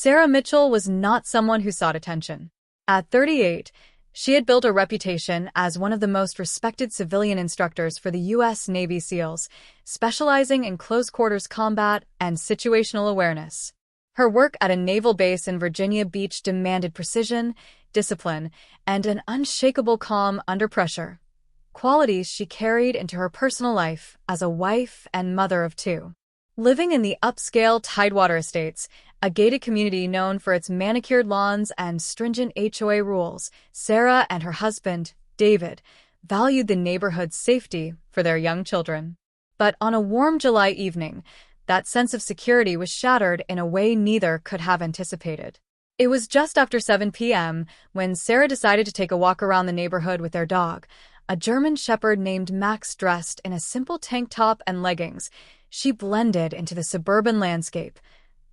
Sarah Mitchell was not someone who sought attention. At 38, she had built a reputation as one of the most respected civilian instructors for the U.S. Navy SEALs, specializing in close-quarters combat and situational awareness. Her work at a naval base in Virginia Beach demanded precision, discipline, and an unshakable calm under pressure, qualities she carried into her personal life as a wife and mother of two. Living in the upscale Tidewater Estates, a gated community known for its manicured lawns and stringent HOA rules, Sarah and her husband, David, valued the neighborhood's safety for their young children. But on a warm July evening, that sense of security was shattered in a way neither could have anticipated. It was just after 7 p.m. when Sarah decided to take a walk around the neighborhood with their dog, a German shepherd named Max. Dressed in a simple tank top and leggings, she blended into the suburban landscape.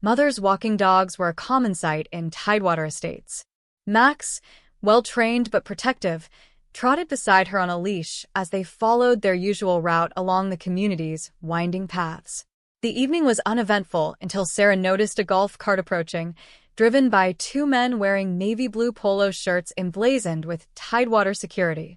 Mothers walking dogs were a common sight in Tidewater Estates. Max, well-trained but protective, trotted beside her on a leash as they followed their usual route along the community's winding paths. The evening was uneventful until Sarah noticed a golf cart approaching, driven by two men wearing navy blue polo shirts emblazoned with Tidewater security.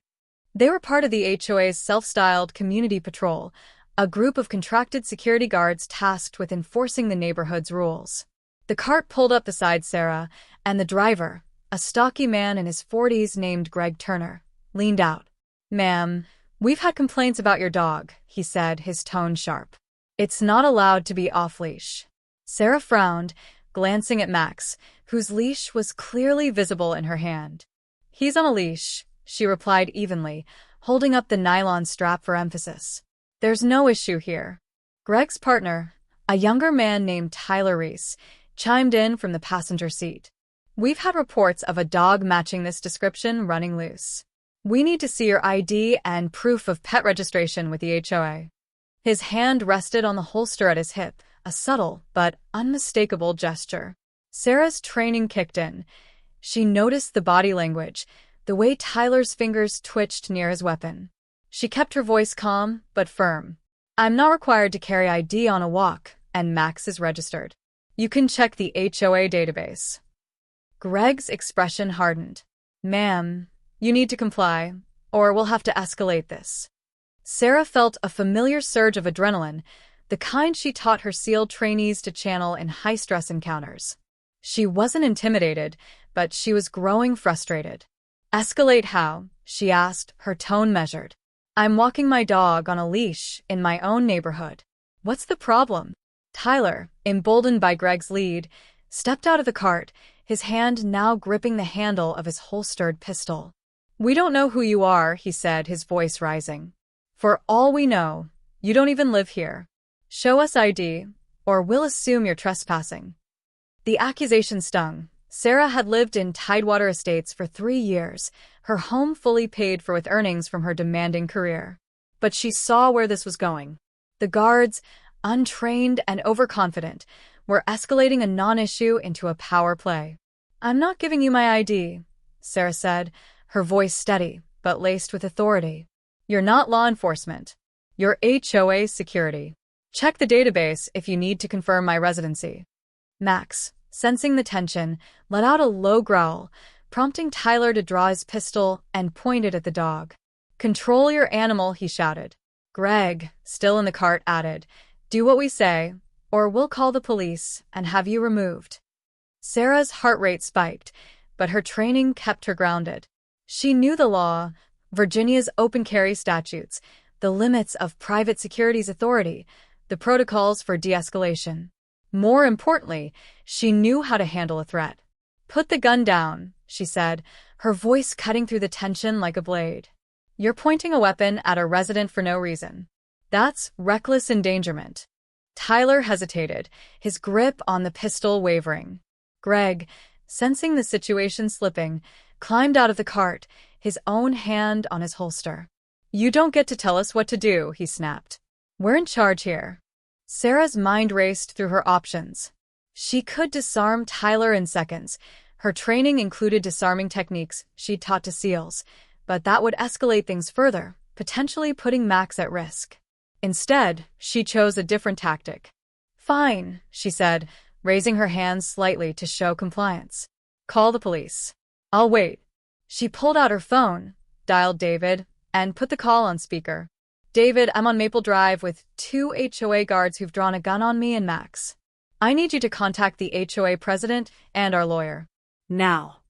They were part of the HOA's self-styled Community Patrol, a group of contracted security guards tasked with enforcing the neighborhood's rules. The cart pulled up beside Sarah, and the driver, a stocky man in his 40s named Greg Turner, leaned out. "Ma'am, we've had complaints about your dog," he said, his tone sharp. "It's not allowed to be off-leash." Sarah frowned, glancing at Max, whose leash was clearly visible in her hand. "He's on a leash," she replied evenly, holding up the nylon strap for emphasis. "There's no issue here." Greg's partner, a younger man named Tyler Reese, chimed in from the passenger seat. "We've had reports of a dog matching this description running loose. We need to see your ID and proof of pet registration with the HOA." His hand rested on the holster at his hip, a subtle but unmistakable gesture. Sarah's training kicked in. She noticed the body language, the way Tyler's fingers twitched near his weapon. She kept her voice calm but firm. "I'm not required to carry ID on a walk, and Max is registered. You can check the HOA database." Greg's expression hardened. "Ma'am, you need to comply, or we'll have to escalate this." Sarah felt a familiar surge of adrenaline, the kind she taught her SEAL trainees to channel in high-stress encounters. She wasn't intimidated, but she was growing frustrated. "Escalate how?" she asked, her tone measured. "I'm walking my dog on a leash in my own neighborhood. What's the problem?" Tyler, emboldened by Greg's lead, stepped out of the cart, his hand now gripping the handle of his holstered pistol. "We don't know who you are," he said, his voice rising. "For all we know, you don't even live here. Show us ID, or we'll assume you're trespassing." The accusation stung. Sarah had lived in Tidewater Estates for 3 years, her home fully paid for with earnings from her demanding career. But she saw where this was going. The guards, untrained and overconfident, were escalating a non-issue into a power play. "I'm not giving you my ID," Sarah said, her voice steady but laced with authority. "You're not law enforcement. You're HOA security. Check the database if you need to confirm my residency." Max, sensing the tension, let out a low growl, prompting Tyler to draw his pistol and point it at the dog. "Control your animal," he shouted. Greg, still in the cart, added, "Do what we say, or we'll call the police and have you removed." Sarah's heart rate spiked, but her training kept her grounded. She knew the law, Virginia's open carry statutes, the limits of private security's authority, the protocols for de-escalation. More importantly, she knew how to handle a threat. "Put the gun down," she said, her voice cutting through the tension like a blade. "You're pointing a weapon at a resident for no reason. That's reckless endangerment." Tyler hesitated, his grip on the pistol wavering. Greg, sensing the situation slipping, climbed out of the cart, his own hand on his holster. "You don't get to tell us what to do," he snapped. "We're in charge here." Sarah's mind raced through her options. She could disarm Tyler in seconds. Her training included disarming techniques she'd taught to SEALs, but that would escalate things further, potentially putting Max at risk. Instead, she chose a different tactic. "Fine," she said, raising her hands slightly to show compliance. "Call the police." "I'll wait." She pulled out her phone, dialed David, and put the call on speaker. "David, I'm on Maple Drive with 2 HOA guards who've drawn a gun on me and Max. I need you to contact the HOA president and our lawyer." "Now."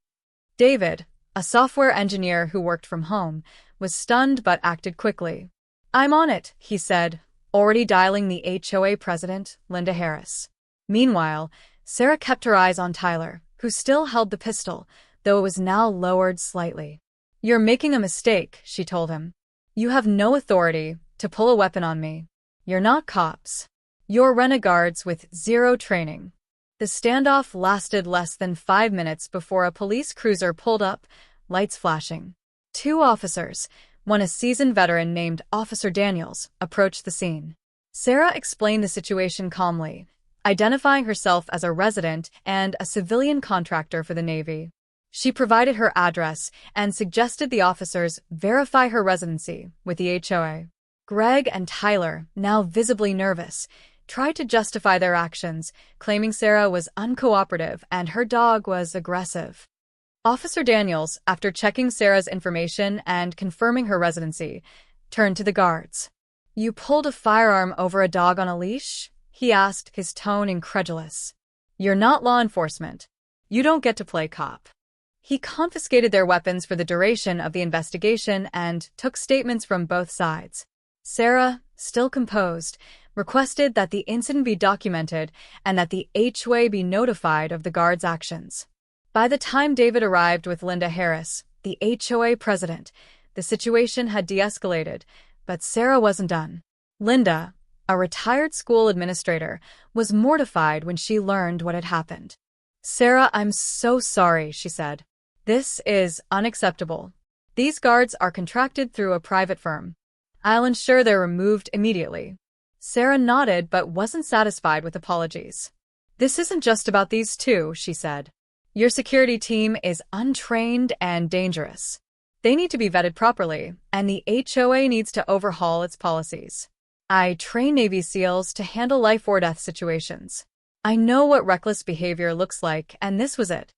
David, a software engineer who worked from home, was stunned but acted quickly. "I'm on it," he said, already dialing the HOA president, Linda Harris. Meanwhile, Sarah kept her eyes on Tyler, who still held the pistol, though it was now lowered slightly. "You're making a mistake," she told him. "You have no authority to pull a weapon on me. You're not cops. You're renegades with zero training." The standoff lasted less than 5 minutes before a police cruiser pulled up, lights flashing. 2 officers, one a seasoned veteran named Officer Daniels, approached the scene. Sarah explained the situation calmly, identifying herself as a resident and a civilian contractor for the Navy. She provided her address and suggested the officers verify her residency with the HOA. Greg and Tyler, now visibly nervous, tried to justify their actions, claiming Sarah was uncooperative and her dog was aggressive. Officer Daniels, after checking Sarah's information and confirming her residency, turned to the guards. "You pulled a firearm over a dog on a leash?" he asked, his tone incredulous. "You're not law enforcement. You don't get to play cop." He confiscated their weapons for the duration of the investigation and took statements from both sides. Sarah, still composed, requested that the incident be documented and that the HOA be notified of the guards' actions. By the time David arrived with Linda Harris, the HOA president, the situation had de-escalated, but Sarah wasn't done. Linda, a retired school administrator, was mortified when she learned what had happened. "Sarah, I'm so sorry," she said. "This is unacceptable. These guards are contracted through a private firm. I'll ensure they're removed immediately." Sarah nodded but wasn't satisfied with apologies. "This isn't just about these 2, she said. "Your security team is untrained and dangerous. They need to be vetted properly, and the HOA needs to overhaul its policies. I train Navy SEALs to handle life-or-death situations. I know what reckless behavior looks like, and this was it."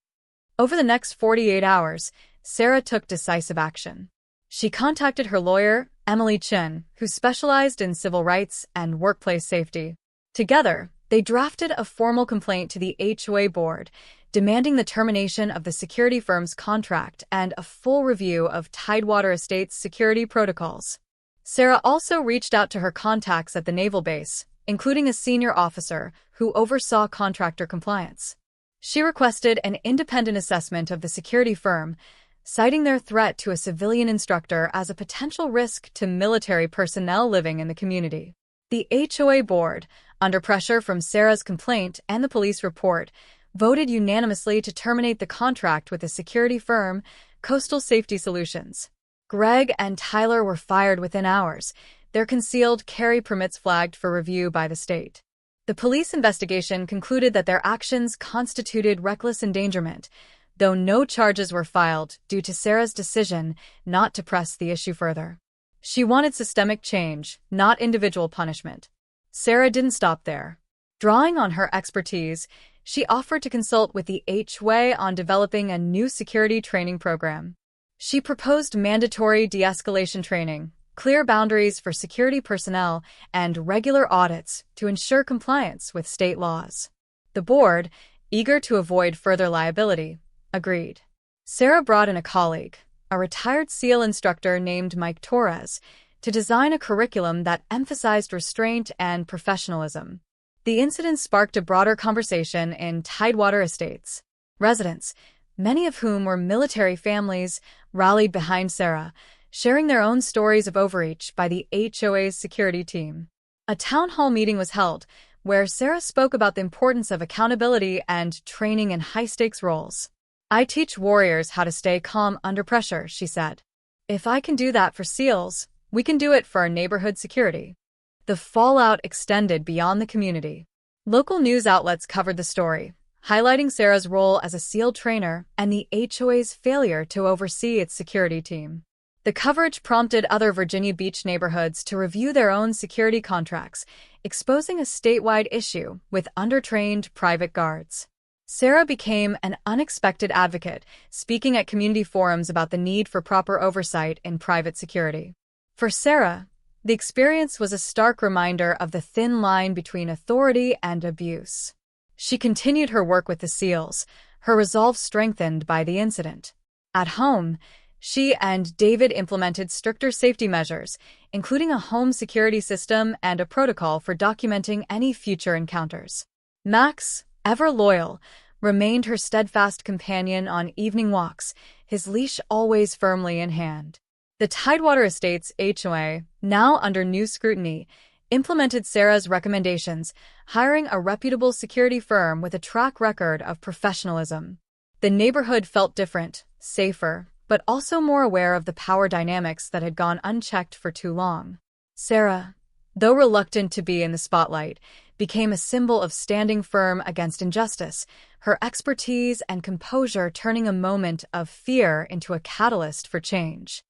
Over the next 48 hours, Sarah took decisive action. She contacted her lawyer, Emily Chin, who specialized in civil rights and workplace safety. Together, they drafted a formal complaint to the HOA board, demanding the termination of the security firm's contract and a full review of Tidewater Estates' security protocols. Sarah also reached out to her contacts at the naval base, including a senior officer who oversaw contractor compliance. She requested an independent assessment of the security firm, citing their threat to a civilian instructor as a potential risk to military personnel living in the community. The HOA board, under pressure from Sarah's complaint and the police report, voted unanimously to terminate the contract with the security firm, Coastal Safety Solutions. Greg and Tyler were fired within hours, their concealed carry permits flagged for review by the state. The police investigation concluded that their actions constituted reckless endangerment, though no charges were filed due to Sarah's decision not to press the issue further. She wanted systemic change, not individual punishment. Sarah didn't stop there. Drawing on her expertise, she offered to consult with the HOA on developing a new security training program. She proposed mandatory de-escalation training, clear boundaries for security personnel, and regular audits to ensure compliance with state laws. The board, eager to avoid further liability, agreed. Sarah brought in a colleague, a retired SEAL instructor named Mike Torres, to design a curriculum that emphasized restraint and professionalism. The incident sparked a broader conversation in Tidewater Estates. Residents, many of whom were military families, rallied behind Sarah, sharing their own stories of overreach by the HOA's security team. A town hall meeting was held, where Sarah spoke about the importance of accountability and training in high-stakes roles. "I teach warriors how to stay calm under pressure," she said. "If I can do that for SEALs, we can do it for our neighborhood security." The fallout extended beyond the community. Local news outlets covered the story, highlighting Sarah's role as a SEAL trainer and the HOA's failure to oversee its security team. The coverage prompted other Virginia Beach neighborhoods to review their own security contracts, exposing a statewide issue with undertrained private guards. Sarah became an unexpected advocate, speaking at community forums about the need for proper oversight in private security. For Sarah, the experience was a stark reminder of the thin line between authority and abuse. She continued her work with the SEALs, her resolve strengthened by the incident. At home, she and David implemented stricter safety measures, including a home security system and a protocol for documenting any future encounters. Max, ever loyal, remained her steadfast companion on evening walks, his leash always firmly in hand. The Tidewater Estates HOA, now under new scrutiny, implemented Sarah's recommendations, hiring a reputable security firm with a track record of professionalism. The neighborhood felt different, safer, but also more aware of the power dynamics that had gone unchecked for too long. Sarah, though reluctant to be in the spotlight, became a symbol of standing firm against injustice, her expertise and composure turning a moment of fear into a catalyst for change.